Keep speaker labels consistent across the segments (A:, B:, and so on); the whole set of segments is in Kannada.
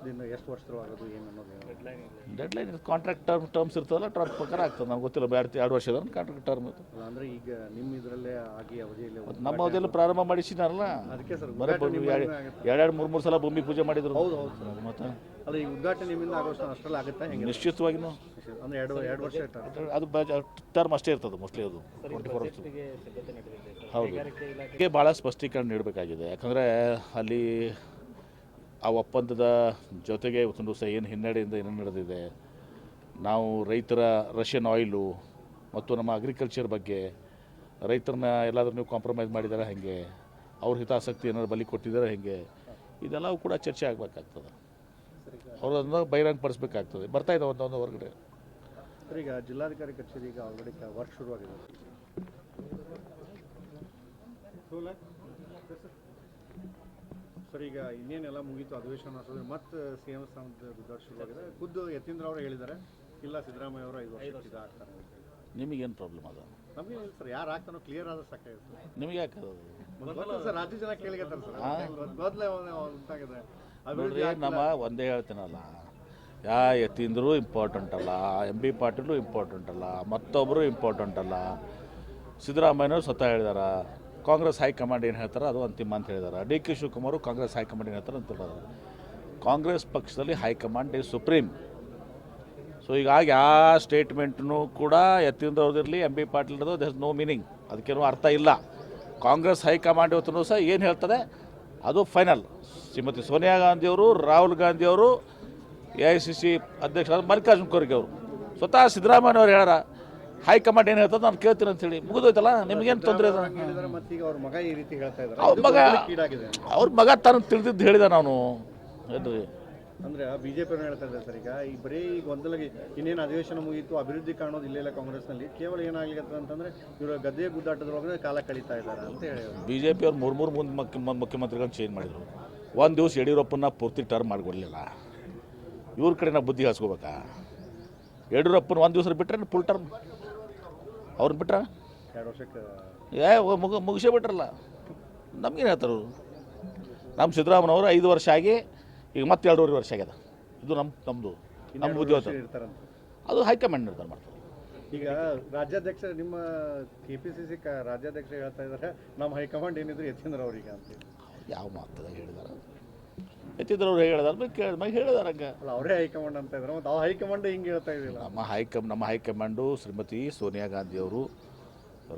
A: ದಿನ ಎಷ್ಟು ವರ್ಷದೊಳಗೆ ಆಗೋದು ಏನು ಅನ್ನೋದು
B: ಡೆಡ್ಲೈನ್ ಕಾಂಟ್ರಾಕ್ಟ್ ಟರ್ಮ್ಸ್ ಇರ್ತದಲ್ಲ ಟರ್ಮ್ ಪ್ರಕಾರ ಆಗ್ತದೆ ನಮ್ಗೆ ಗೊತ್ತಿಲ್ಲ 2 ವರ್ಷದ ಕಾಂಟ್ರಾಕ್ಟ್ ಟರ್ಮ್ ಇತ್ತು.
A: ಅಂದರೆ ಈಗ ನಿಮ್ಮ ಇದರಲ್ಲೇ ಆಗಿ ಅವಧಿಯಲ್ಲಿ
B: ನಮ್ಮ ಅವಧಿಯಲ್ಲಿ ಪ್ರಾರಂಭ ಮಾಡಿಸಿದಾರಲ್ಲ
A: ಅದಕ್ಕೆ ಸರ್
B: ಬರೀ 2-3 ಸಲ ಭೂಮಿ ಪೂಜೆ ಮಾಡಿದ್ರು.
A: ಹೌದು ಹೌದು ಮತ್ತು ಅಲ್ಲ ಈ ಉದ್ಘಾಟನೆ ನಿಮ್ಮಿಂದ ಆಗೋಷ್ಟು ಅಷ್ಟರಲ್ಲಿ ಆಗುತ್ತಾ ಹೆಂಗೆ?
B: ನಿಶ್ಚಿತವಾಗಿಯೂ
A: ಅಂದರೆ ಎರಡು ವರ್ಷ ಇರ್ತಾರೆ
B: ಅದು ಟರ್ಮ್ ಅಷ್ಟೇ ಇರ್ತದೆ ಮೋಸ್ಟ್ಲಿ ಅದು 24 ವರ್ಷ. ಹೌದು ಇದಕ್ಕೆ ಭಾಳ ಸ್ಪಷ್ಟೀಕರಣ ನೀಡಬೇಕಾಗಿದೆ. ಯಾಕಂದರೆ ಅಲ್ಲಿ ಆ ಒಪ್ಪಂದದ ಜೊತೆಗೆ ಒಂದು ದಿವಸ ಏನು ಹಿನ್ನಡೆಯಿಂದ ಏನೇನು ನಡೆದಿದೆ, ನಾವು ರೈತರ ರಷ್ಯನ್ ಆಯಿಲು ಮತ್ತು ನಮ್ಮ ಅಗ್ರಿಕಲ್ಚರ್ ಬಗ್ಗೆ ರೈತರನ್ನ ಎಲ್ಲಾದರೂ ನೀವು ಕಾಂಪ್ರಮೈಸ್ ಮಾಡಿದ್ದಾರೆ ಹೇಗೆ, ಅವ್ರ ಹಿತಾಸಕ್ತಿ ಏನಾದ್ರು ಬಲಿ ಕೊಟ್ಟಿದ್ದಾರೆ ಹೇಗೆ, ಇದೆಲ್ಲವೂ ಕೂಡ ಚರ್ಚೆ ಆಗಬೇಕಾಗ್ತದೆ. ಅವರು ಅದನ್ನು ಬಹಿರಂಗಪಡಿಸ್ಬೇಕಾಗ್ತದೆ. ಬರ್ತಾಯಿದೆ ಒಂದೊಂದು ಹೊರಗಡೆ.
A: ಸರ್ ಈಗ ಜಿಲ್ಲಾಧಿಕಾರಿ ಕಚೇರಿ ಈಗ ಆಲ್ರೆಡಿ ವರ್ಕ್ ಶುರುವಾಗಿದೆ. ಸರ್ ಈಗ ಇನ್ನೇನೆಲ್ಲ ಮುಗೀತು ಅಧಿವೇಶನ ಅಷ್ಟೊಂದು ಮತ್ತೆ ಸಿ ಎಂ ಸ್ಥಾನದ ಗುದ್ದಾಟ ಶುರುವಾಗಿದೆ. ಖುದ್ದು ಯತೀಂದ್ರ ಅವರು ಹೇಳಿದ್ದಾರೆ ಇಲ್ಲ ಸಿದ್ದರಾಮಯ್ಯ ಅವರು 5 ವರ್ಷ ಇದಾಗ್ತಾರೆ ಅಂತ.
B: ನಿಮಗೇನು ಪ್ರಾಬ್ಲಮ್ ಅದ?
A: ನಮಗೆ ಸರ್ ಯಾರು ಆಗ್ತಾನೋ ಕ್ಲಿಯರ್ ಆದ್ರೆ ಸಾಕಾಗುತ್ತೆ.
B: ನಿಮಗೆ ಯಾಕೆ
A: ಸರ್ ರಾಜ್ಯ ಜನ ಕೇಳಿಗತ್ತಾರೆ ಸರ್ ಮೊದಲೇ ಉಂಟಾಗಿದೆ.
B: ನೋಡ್ರಿ ನಮ್ಮ ಒಂದೇ ಹೇಳ್ತೀನಲ್ಲ, ಯತೀಂದ್ರೂ ಇಂಪಾರ್ಟೆಂಟ್ ಅಲ್ಲ, MB ಪಾಟೀಲು ಇಂಪಾರ್ಟೆಂಟ್ ಅಲ್ಲ, ಮತ್ತೊಬ್ಬರು ಇಂಪಾರ್ಟೆಂಟ್ ಅಲ್ಲ. ಸಿದ್ದರಾಮಯ್ಯನವರು ಸ್ವತಃ ಹೇಳಿದಾರೆ ಕಾಂಗ್ರೆಸ್ ಹೈಕಮಾಂಡ್ ಏನು ಹೇಳ್ತಾರೆ ಅದು ಅಂತಿಮ ಅಂತ ಹೇಳಿದ್ದಾರೆ. DK ಶಿವಕುಮಾರು ಕಾಂಗ್ರೆಸ್ ಹೈಕಮಾಂಡ್ ಏನು ಹೇಳ್ತಾರೆ ಅಂತ ಹೇಳಿದ್ದಾರೆ. ಕಾಂಗ್ರೆಸ್ ಪಕ್ಷದಲ್ಲಿ ಹೈಕಮಾಂಡ್ ಈಸ್ ಸುಪ್ರೀಂ. ಸೊ ಹೀಗಾಗಿ ಆ ಸ್ಟೇಟ್ಮೆಂಟ್ನು ಕೂಡ ಯತೀಂದ್ರ ಅವ್ರದಿರಲಿ MB ಪಾಟೀಲ್ದು ದರ್ ಇಸ್ ನೋ ಮೀನಿಂಗ್, ಅದಕ್ಕೇನು ಅರ್ಥ ಇಲ್ಲ. ಕಾಂಗ್ರೆಸ್ ಹೈಕಮಾಂಡ್ ಇವತ್ತು ಸಹ ಏನು ಹೇಳ್ತದೆ ಅದು ಫೈನಲ್. ಶ್ರೀಮತಿ ಸೋನಿಯಾ ಗಾಂಧಿಯವರು, ರಾಹುಲ್ ಗಾಂಧಿಯವರು, AICC ಅಧ್ಯಕ್ಷರಾದ ಮಲ್ಲಿಕಾರ್ಜುನ ಖರ್ಗೆ ಅವರು, ಸ್ವತಃ ಸಿದ್ದರಾಮಯ್ಯನವರು ಹೇಳ್ಯಾರ ಹೈಕಮಾಂಡ್ ಏನು ಹೇಳ್ತದೆ ನಾನು ಕೇಳ್ತೀನಿ ಅಂತೇಳಿ. ಮುಗಿದೋಯ್ತಲ್ಲ, ನಿಮಗೇನು ತೊಂದರೆ ಇದೆ? ಅವ್ರ ಮಗ ತಾನು ತಿಳಿದಿದ್ದು ಹೇಳಿದ ನಾನು ಏನ್ರಿ
A: ಅಂದರೆ ಬಿಜೆಪಿ ಹೇಳ್ತಾ ಇದ್ದಾರೆ ಸರ್. ಈಗ ಬರೀ ಈಗ ಒಂದಲಗೆ ಇನ್ನೇನು ಅಧಿವೇಶನ ಮುಗಿಯಿತು, ಅಭಿವೃದ್ಧಿ ಕಾಣೋದು ಇಲ್ಲೆಲ್ಲ ಕಾಂಗ್ರೆಸ್ನಲ್ಲಿ. ಕೇವಲ ಏನಾಗಲಿಕ್ಕೆ ಅಂತಂದರೆ ಇವರು ಗದ್ದೆ ಗುದ್ದಾಟದೊಳಗೆ ಕಾಲ ಕಳೀತಾ ಇದ್ದಾರೆ ಅಂತ ಹೇಳಿ
B: BJP ಅವ್ರು 3 ಮುಖ್ಯಮಂತ್ರಿಗಳನ್ನ ಚೇಂಜ್ ಮಾಡಿದರು. ಒಂದು ದಿವಸ ಯಡಿಯೂರಪ್ಪನ ಪೂರ್ತಿ ಟರ್ಮ್ ಮಾಡಿಕೊಡ್ಲಿಲ್ಲ. ಇವ್ರ ಕಡೆ ನಾವು ಬುದ್ಧಿ ಹಾಸ್ಕೋಬೇಕಾ? ಯಡಿಯೂರಪ್ಪನ ಒಂದು ದಿವಸ ಬಿಟ್ಟರೆ ಫುಲ್ ಟರ್ಮ್ ಅವ್ರನ್ನ ಬಿಟ್ರೆ
A: 2 ವರ್ಷಕ್ಕೆ
B: ಮುಗಿಸೇ ಬಿಟ್ರಲ್ಲ. ನಮಗೇನು ಹೇಳ್ತಾರೆ? ನಮ್ಮ ಸಿದ್ದರಾಮಯ್ಯವರು 5 ವರ್ಷ ಆಗಿ ಈಗ ಮತ್ತೆ 2.5 ವರ್ಷ ಆಗ್ಯದ. ಇದು ನಮ್ಮದು ಬುದ್ಧಿ
A: ಇರ್ತಾರಂತ
B: ಅದು ಹೈಕಮಾಂಡ್ ನಿರ್ಧಾರ ಮಾಡ್ತಾರೆ.
A: ಈಗ ರಾಜ್ಯಾಧ್ಯಕ್ಷ ನಿಮ್ಮ KPCC ರಾಜ್ಯಾಧ್ಯಕ್ಷ ಹೇಳ್ತಾ ಇದ್ದಾರೆ ನಮ್ಮ ಹೈಕಮಾಂಡ್ ಏನಿದ್ರು ಯತೀಂದ್ರ ಅವ್ರಿಗೆ ಅಂತ.
B: ಯಾವ ಮಾತದ ಹೇಳಿದಾರೆ? ಯತೀಂದ್ರ ಅವ್ರು ಹೇಳಿದಾರೆ ಹೇಳಿದಾರೆ ಹಂಗೆ
A: ಅಲ್ಲ, ಅವರೇ ಹೈಕಮಾಂಡ್ ಅಂತ ಇದ್ದಾರೆ. ಮತ್ತು ಹೈಕಮಾಂಡ್ ಹಿಂಗೆ ಹೇಳ್ತಾ ಇದ್ದಿಲ್ಲ.
B: ನಮ್ಮ ಹೈಕಮಾಂಡು ಶ್ರೀಮತಿ ಸೋನಿಯಾ ಗಾಂಧಿಯವರು,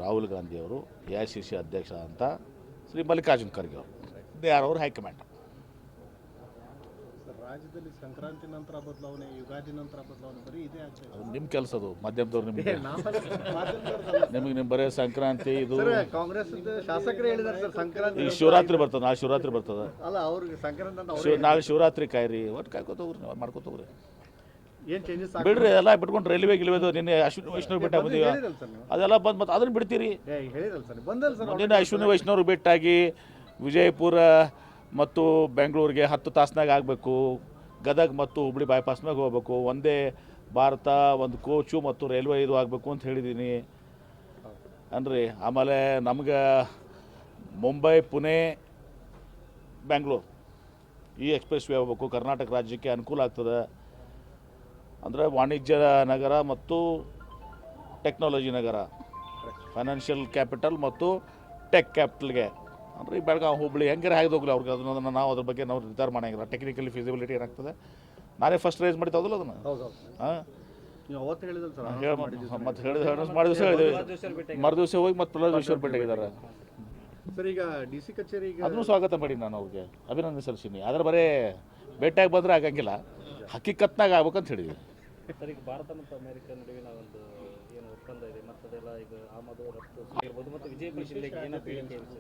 B: ರಾಹುಲ್ ಗಾಂಧಿಯವರು, AICC ಅಧ್ಯಕ್ಷ ಅಂತ ಶ್ರೀ ಮಲ್ಲಿಕಾರ್ಜುನ ಖರ್ಗೆ ಅವರು, ಯಾರವರು ಹೈಕಮಾಂಡ್.
A: ರಾಜ್ಯದಲ್ಲಿ ಸಂಕ್ರಾಂತಿ ನಂತರ ಬದಲಾವಣೆ, ಯುಗಾದಿ ನಂತರ ಬದಲಾವಣೆ ಬರೀ ಇದೇ ಆಗ್ತದೆ.
B: ಅದು ನಿಮ್ಮ ಕೆಲಸ, ಅದು ಮಾಧ್ಯಮದವ್ರು ನಿಮಗೆ ನಿಮ್ಮ ಬರೀ ಸಂಕ್ರಾಂತಿ ಇದು
A: ಕಾಂಗ್ರೆಸ್ ಶಾಸಕರೇ ಹೇಳಿದ್ದಾರೆ ಸರ್ ಸಂಕ್ರಾಂತಿ.
B: ಈಗ ಶಿವರಾತ್ರಿ ಬರ್ತದೆ, ನಾಳೆ ಶಿವರಾತ್ರಿ ಬರ್ತದೆ.
A: ಅಲ್ಲ ಅವ್ರಿಗೆ ಸಂಕ್ರಾಂತಿ
B: ನಾಳೆ ಶಿವರಾತ್ರಿ ಕಾಯ್ರಿ, ಒಟ್ಟು ಕಾಯ್ಕೋತ ಹೋಗ್ರಿ, ನೀವು ಮಾಡ್ಕೋತ ಹೋಗ್ರಿ.
A: ಏನು ಚೇಂಜಸ್
B: ಬಿಡ್ರಿ ಎಲ್ಲ ಬಿಟ್ಕೊಂಡು ರೈಲ್ವೆ ಗಿಲ್ವೇದು ನಿನ್ನೆ ಅಶ್ವಿನಿ ವೈಷ್ಣವ್ ಭೇಟಿ ಬಂದೀವಿ, ಅದೆಲ್ಲ ಬಂದು ಮತ್ತೆ ಅದನ್ನು ಬಿಡ್ತೀರಿ.
A: ಹೇಳಿರಲ್ಲ ಸರ್, ಬಂದಲ್ಲ ಸರ್.
B: ನಿನ್ನೆ ಅಶ್ವಿನಿ ವೈಷ್ಣವ್ರಿಗೆ ಭೇಟಿಯಾಗಿ ವಿಜಯಪುರ ಮತ್ತು ಬೆಂಗಳೂರಿಗೆ 10 ತಾಸ್ನಾಗ ಆಗಬೇಕು, ಗದಗ ಮತ್ತು ಹುಬ್ಳಿ ಬೈಪಾಸ್ನಾಗ ಹೋಗ್ಬೇಕು, ಒಂದೇ ಭಾರತ ಒಂದು ಕೋಚು ಮತ್ತು ರೈಲ್ವೆ ಇದು ಆಗಬೇಕು ಅಂತ ಹೇಳಿದ್ದೀನಿ ಅನ್ರಿ. ಆಮೇಲೆ ನಮ್ಗೆ ಮುಂಬೈ, ಪುಣೆ, ಬೆಂಗಳೂರು ಈ ಎಕ್ಸ್ಪ್ರೆಸ್ ವೇ ಹೋಗ್ಬೇಕು. ಕರ್ನಾಟಕ ರಾಜ್ಯಕ್ಕೆ ಅನುಕೂಲ ಆಗ್ತದೆ. ಅಂದರೆ ವಾಣಿಜ್ಯ ನಗರ ಮತ್ತು ಟೆಕ್ನಾಲಜಿ ನಗರ, ಫೈನಾನ್ಷಿಯಲ್ ಕ್ಯಾಪಿಟಲ್ ಮತ್ತು ಟೆಕ್ ಕ್ಯಾಪಿಟಲ್ಗೆ. ಅಂದರೆ ಈ ಬೆಳಗಾವಿ, ಹುಬ್ಳಿ ಹೆಂಗಾರೆ ಹಾಯ್ದೋಗ್ಲಿ ಅವ್ರಿಗೆ. ಅದನ್ನು ನಾವು ಅದ್ರ ಬಗ್ಗೆ ನಾವು ನಿರ್ಧಾರ ಮಾಡೋಂಗಿಲ್ಲ. ಟೆಕ್ನಿಕಲಿ ಫಿಸಿಬಿಲಿಟಿ ಏನಾಗ್ತದೆ ನಾನೇ ಫಸ್ಟ್ ರೈಸ್ ಮಾಡಿ ತಗೋದಿಲ್ಲ ಅದನ್ನು. ಹಾಂ ಮತ್ತೆ ಮಾಡಿದ ಹೇಳಿದ್ವಿ, ಮರುದಿವಸ ಹೋಗಿ ಮತ್ತೆ ಪ್ರಹ್ಲಾದ್ ಭೇಟಿಯಾಗಿದ್ದಾರೆ
A: ಸರ್. ಈಗ DC ಕಚೇರಿ
B: ಅದನ್ನು ಸ್ವಾಗತ ಮಾಡಿ ನಾನು ಅವ್ರಿಗೆ ಅಭಿನಂದನೆ ಸಲ್ಲಿಸೀನಿ. ಆದರೆ ಬರೀ ಭೇಟಿಯಾಗಿ ಬಂದರೆ ಆಗಂಗಿಲ್ಲ, ಹಕ್ಕಿಕತ್ನಾಗ ಆಗ್ಬೇಕಂತ ಹೇಳಿದ್ವಿ.
C: ಸರ್, ಈಗ ಭಾರತ ಮತ್ತು ಅಮೆರಿಕ ನಡುವಿನ ಒಂದು ಏನು ಒಪ್ಪಂದ ಇದೆ ಮತ್ತು ಅದೆಲ್ಲ ಈಗ ಆಮದು ರಫ್ತು ಇರ್ಬೋದು ಮತ್ತು ವಿಜಯಪುರ ಜಿಲ್ಲೆಗೆ ಏನೋ ಬೇಡಿಕೆ ಇದೆ?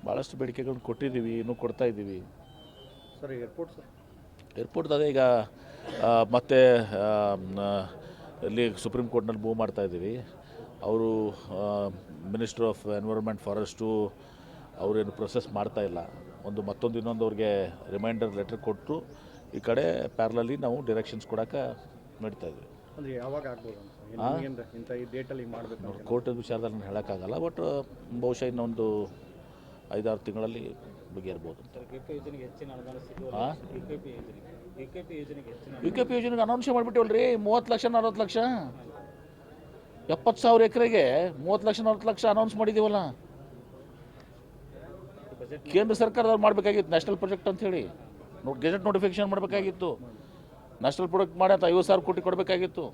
B: ಭಾಳಷ್ಟು ಬೇಡಿಕೆಗಳನ್ನ ಕೊಟ್ಟಿದ್ದೀವಿ, ಇನ್ನೂ ಕೊಡ್ತಾ ಇದ್ದೀವಿ.
A: ಸರ್
B: ಏರ್ಪೋರ್ಟ್ ಅದೇ ಈಗ ಮತ್ತೆ ಇಲ್ಲಿ ಸುಪ್ರೀಂ ಕೋರ್ಟ್ನಲ್ಲಿ ಮೂವ್ ಮಾಡ್ತಾ ಇದ್ದೀವಿ. ಅವರು ಮಿನಿಸ್ಟ್ರ್ ಆಫ್ ಎನ್ವಿರಾನ್ಮೆಂಟ್ ಫಾರೆಸ್ಟು ಅವರೇನು ಪ್ರೊಸೆಸ್ ಮಾಡ್ತಾಯಿಲ್ಲ. ಮತ್ತೊಂದು ಇನ್ನೊಂದು ಅವ್ರಿಗೆ ರಿಮೈಂಡರ್ ಲೆಟರ್ ಕೊಟ್ಟು ಈ ಕಡೆ ಪ್ಯಾರಲಲ್ಲಿ ನಾವು ಡೈರೆಕ್ಷನ್ಸ್ ಕೊಡೋಕೆ ನಡೀತಾ ಇದ್ವಿ.
A: ಯಾವಾಗ ಆಗ್ಬೋದು ಇಂಥ ಈ ಡೇಟಲ್ಲಿ ಮಾಡಬೇಕು?
B: ಕೋರ್ಟದ ವಿಚಾರದಲ್ಲಿ ನಾನು ಹೇಳೋಕ್ಕಾಗಲ್ಲ, ಬಟ್ ಬಹುಶಃ ಇನ್ನೊಂದು 5-6 ತಿಂಗಳಲ್ಲಿ ಬಗೆಹರ್ಬೋದು.
C: ಹೆಚ್ಚಿನ ಅನುದಾನ AKP ಯೋಜನೆಗೆ ಹೆಚ್ಚಿನ
B: UKP ಯೋಜನೆಗೆ ಅನೌನ್ಸ್ ಮಾಡಿಬಿಟ್ಟಿವಲ್ರಿ 30 ಲಕ್ಷ 40 ಲಕ್ಷ 70,000 ಎಕರೆಗೆ 30 ಲಕ್ಷ 40 ಲಕ್ಷ ಅನೌನ್ಸ್ ಮಾಡಿದ್ದೀವಲ್ಲ.
C: ಬಜೆಟ್
B: ಕೇಂದ್ರ ಸರ್ಕಾರದವ್ರು ಮಾಡಬೇಕಾಗಿತ್ತು ನ್ಯಾಷನಲ್ ಪ್ರಾಜೆಕ್ಟ್ ಅಂತ ಹೇಳಿ ಗೆಜೆಟ್ ನೋಟಿಫಿಕೇಶನ್ ಮಾಡಬೇಕಾಗಿತ್ತು. ನ್ಯಾಷನಲ್ ಪ್ರಾಜೆಕ್ಟ್ ಮಾಡಿ ಅಂತ 50,000 ಕೋಟಿ ಕೊಡಬೇಕಾಗಿತ್ತು.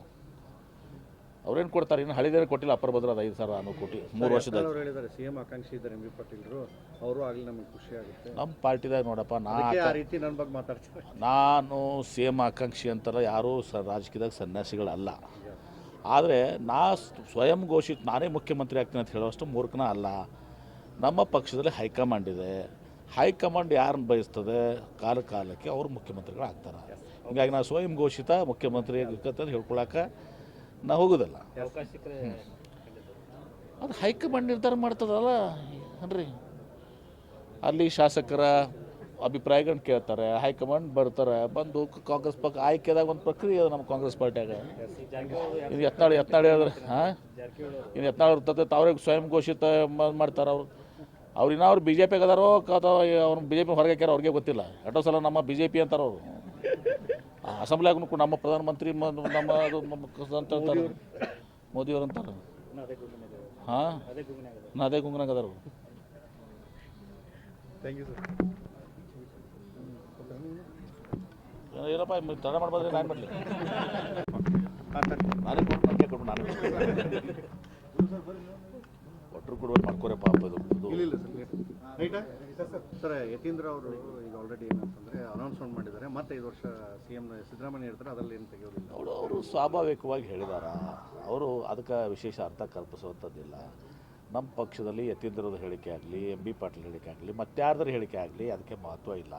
B: ಅವ್ರೇನು ಕೊಡ್ತಾರೆ, ಇನ್ನು ಹಳಿದೇನೆ ಕೊಟ್ಟಿಲ್ಲ. ಅಪ್ಪರ್ ಭದ್ರ ಅದು 5,000 ಕೋಟಿ 3 ವರ್ಷದ.
A: ಅವ್ರು ಹೇಳಿದ್ದಾರೆ ಸಿಎಂ ಆಕಾಂಕ್ಷಿ ಇದ್ದಾರೆ MB ಪಾಟೀಲ್ರು, ಅವರು ಆಗಲಿ ನಮಗೆ ಖುಷಿ ಆಗುತ್ತೆ.
B: ನಮ್ಮ ಪಾರ್ಟಿದಾಗ ನೋಡಪ್ಪ,
A: ಆ ರೀತಿ ನನ್ನ ಬಗ್ಗೆ ಮಾತಾಡ್ತಾರೆ.
B: ನಾನು CM ಆಕಾಂಕ್ಷಿ ಅಂತಲ್ಲ, ಯಾರೂ ರಾಜಕೀಯದಾಗ ಸನ್ಯಾಸಿಗಳಲ್ಲ. ಆದರೆ ಸ್ವಯಂ ಘೋಷಿತ ನಾನೇ ಮುಖ್ಯಮಂತ್ರಿ ಆಗ್ತೀನಿ ಅಂತ ಹೇಳುವಷ್ಟು ಮೂರ್ಖನ ಅಲ್ಲ. ನಮ್ಮ ಪಕ್ಷದಲ್ಲಿ ಹೈಕಮಾಂಡ್ ಇದೆ. ಹೈಕಮಾಂಡ್ ಯಾರನ್ನ ಬಯಸ್ತದೆ ಕಾಲಕ್ಕೆ ಅವರು ಮುಖ್ಯಮಂತ್ರಿಗಳು ಆಗ್ತಾರೆ. ಹೀಗಾಗಿ ನಾನು ಸ್ವಯಂ ಘೋಷಿತ ಮುಖ್ಯಮಂತ್ರಿ ಅಂತ ಹೇಳ್ಕೊಳಕ್ಕೆ ನಾ ಹೋಗೋದಲ್ಲ.
C: ಅವಕಾಶ ಸಿಕ್ಕರೆ
B: ಅದು ಹೈಕಮಾಂಡ್ ನಿರ್ಧಾರ ಮಾಡ್ತದಲ್ಲ ಅನ್ರಿ. ಅಲ್ಲಿ ಶಾಸಕರ ಅಭಿಪ್ರಾಯಗಳನ್ನ ಕೇಳ್ತಾರೆ, ಹೈಕಮಾಂಡ್ ಬರ್ತಾರೆ, ಬಂದು ಕಾಂಗ್ರೆಸ್ ಪಕ್ಷ ಆಯ್ಕೆದಾಗ ಒಂದು ಪ್ರಕ್ರಿಯೆ ಇದೆ ನಮ್ಮ ಕಾಂಗ್ರೆಸ್ ಪಾರ್ಟಿಯಾಗ. ಇದು ಯತ್ನಾಳ್ ಹೇಳಿದ್ರೆ ಇನ್ನು ಯತ್ನಾಳ್ ಇರ್ತದೆ, ಅವ್ರಿಗೆ ಸ್ವಯಂ ಘೋಷಿತ ಮಾಡ್ತಾರೆ. ಅವ್ರು ಇನ್ನೂ ಅವ್ರು BJP ಅದಾರೋ ಅಥವಾ ಅವ್ರು BJP ಹೊರಗೆ ಹಾಕ್ಯಾರ ಅವ್ರಿಗೆ ಗೊತ್ತಿಲ್ಲ. ಎಷ್ಟೋ ಸಲ ನಮ್ಮ BJP ಅಂತಾರೆ ಅವರು. ಅಸೆಂಬ್ಲಿಯಾಗೂ ಕೂಡ ನಮ್ಮ ಪ್ರಧಾನಮಂತ್ರಿ ನಮ್ಮ ಅಂತ ಹೇಳ್ತಾರೆ, ಮೋದಿಯವ್ರು ಅಂತಾರೆ. ಹಾಂ, ಅದೇ ಗುಂಗ್ನಾಗ ಅದಾರ.
A: Thank you sir.
B: ಏನಪ್ಪ ತಡ ಮಾಡ್ಬಾರ್ದ್ರೆ ನಾನು ಮಾಡಲಿ, ನಾನೇ ಕೊಟ್ಟು ನಾನು ಒಟ್ಟರು ಕೂಡ ಮಾಡ್ಕೋರೆ ಪಾಪ.
A: ಇಲ್ಲ ರೈಟಾ ಸರ್, ಯತೀಂದ್ರ ಅವರು ಈಗ ಆಲ್ರೆಡಿ ಏನಂತಂದರೆ ಅನೌನ್ಸ್ಮೆಂಟ್ ಮಾಡಿದ್ದಾರೆ, ಮತ್ತೆ 5 ವರ್ಷ CM ಸಿದ್ದರಾಮಯ್ಯ ಇರ್ತಾರೆ, ಅದರಲ್ಲಿ ಏನು ತೆಗೆಯೋದಿಲ್ಲ.
B: ಅವರು ಸ್ವಾಭಾವಿಕವಾಗಿ ಹೇಳಿದಾರ. ಅವರು ಅದಕ್ಕೆ ವಿಶೇಷ ಅರ್ಥ ಕಲ್ಪಿಸುವಂಥದ್ದಿಲ್ಲ. ನಮ್ಮ ಪಕ್ಷದಲ್ಲಿ ಯತೀಂದ್ರದ ಹೇಳಿಕೆ ಆಗಲಿ, MB ಪಾಟೀಲ್ ಹೇಳಿಕೆ ಆಗಲಿ, ಮತ್ತಾರ್ದರ ಹೇಳಿಕೆ ಆಗಲಿ ಅದಕ್ಕೆ ಮಹತ್ವ ಇಲ್ಲ.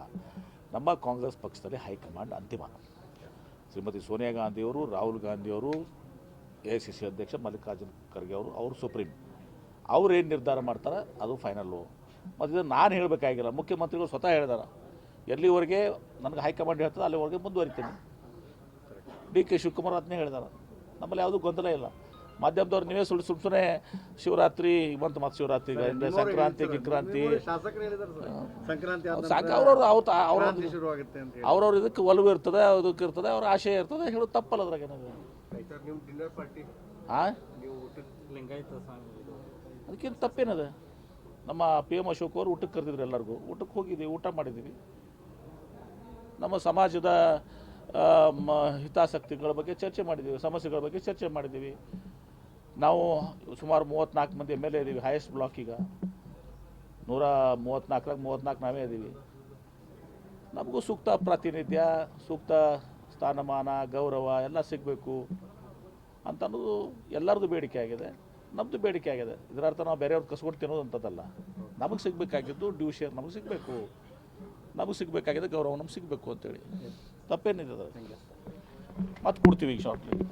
B: ನಮ್ಮ ಕಾಂಗ್ರೆಸ್ ಪಕ್ಷದಲ್ಲಿ ಹೈಕಮಾಂಡ್ ಅಂತಿಮ. ಶ್ರೀಮತಿ ಸೋನಿಯಾ ಗಾಂಧಿಯವರು, ರಾಹುಲ್ ಗಾಂಧಿಯವರು, AICC ಅಧ್ಯಕ್ಷ ಮಲ್ಲಿಕಾರ್ಜುನ್ ಖರ್ಗೆ ಅವರು ಸುಪ್ರೀಂ. ಅವ್ರು ಏನು ನಿರ್ಧಾರ ಮಾಡ್ತಾರೆ ಅದು ಫೈನಲ್ಲು. ಮತ್ತು ಇದು ನಾನು ಹೇಳಬೇಕಾಗಿಲ್ಲ, ಮುಖ್ಯಮಂತ್ರಿಗಳು ಸ್ವತಃ ಹೇಳಿದಾರೆ. ಎಲ್ಲಿವರೆಗೆ ನನಗೆ ಹೈಕಮಾಂಡ್ ಹೇಳ್ತದೆ ಅಲ್ಲಿವರೆಗೆ ಮುಂದುವರಿತೀನಿ. DK ಶಿವಕುಮಾರ್ ಅದನ್ನೇ ಹೇಳಿದಾರೆ. ನಮ್ಮಲ್ಲಿ ಯಾವುದೂ ಗೊಂದಲ ಇಲ್ಲ. ಮಾಧ್ಯಮದವ್ರು ನೀವೇ ಸುಮ್ಮನೆ ಶಿವರಾತ್ರಿ ಬಂತು, ಮತ್ತು ಶಿವರಾತ್ರಿ ಸಂಕ್ರಾಂತಿ ಗಿಕ್ರಾಂತಿ
A: ಶಾಸಕರು ಹೇಳಿದ್ದಾರೆ ಸರ್, ಸಂಕ್ರಾಂತಿ
B: ಸಾಕು. ಅವ್ರವ್ರು ಇದಕ್ಕೆ ಒಲವು ಇರ್ತದೆ, ಅದಕ್ಕೆ ಇರ್ತದೆ, ಅವ್ರ ಆಶಯ ಇರ್ತದೆ, ಹೇಳೋದು ತಪ್ಪಲ್ಲ ಅದ್ರಾಗ ಏನಾದ್ರು. ಹಾಂ,
C: ಲಿಂಗಾಯತ
B: ಅದಕ್ಕೇನು ತಪ್ಪೇನದ. ನಮ್ಮ PM ಅಶೋಕ್ ಅವರು ಊಟಕ್ಕೆ ಕರೆದಿದ್ರು, ಎಲ್ಲರಿಗೂ ಊಟಕ್ಕೆ ಹೋಗಿದ್ದೀವಿ, ಊಟ ಮಾಡಿದ್ದೀವಿ. ನಮ್ಮ ಸಮಾಜದ ಹಿತಾಸಕ್ತಿಗಳ ಬಗ್ಗೆ ಚರ್ಚೆ ಮಾಡಿದ್ದೀವಿ, ಸಮಸ್ಯೆಗಳ ಬಗ್ಗೆ ಚರ್ಚೆ ಮಾಡಿದ್ದೀವಿ. ನಾವು ಸುಮಾರು 34 ಮಂದಿ MLA ಇದ್ದೀವಿ, ಹೈಯೆಸ್ಟ್ ಬ್ಲಾಕ್. ಈಗ 134 34 ನಾವೇ ಇದ್ದೀವಿ. ನಮಗೂ ಸೂಕ್ತ ಪ್ರಾತಿನಿಧ್ಯ, ಸೂಕ್ತ ಸ್ಥಾನಮಾನ, ಗೌರವ ಎಲ್ಲ ಸಿಗಬೇಕು ಅಂತ ಅನ್ನೋದು ಎಲ್ಲರದ್ದು ಬೇಡಿಕೆ ಆಗಿದೆ, ನಮ್ಮದು ಬೇಡಿಕೆ ಆಗಿದೆ. ಇದರ ಅರ್ಥ ನಾವು ಬೇರೆಯವ್ರು ಕಸ್ಕೊಂಡು ತಿನ್ನೋದು ಅಂಥದ್ದಲ್ಲ. ನಮಗೆ ಸಿಗಬೇಕಾಗಿದ್ದು ಡ್ಯೂ ಶೇರ್ ನಮಗೆ ಸಿಗಬೇಕು, ನಮಗೆ ಸಿಗಬೇಕಾಗಿದೆ ಗೌರವ ನಮ್ಗೆ ಸಿಗಬೇಕು ಅಂತೇಳಿ. ತಪ್ಪೇನಿದೆ ಅದ್ರ, ಮತ್ತೆ ಕೊಡ್ತೀವಿ ಈಗ ಶಾರ್ಟ್ಲಿ.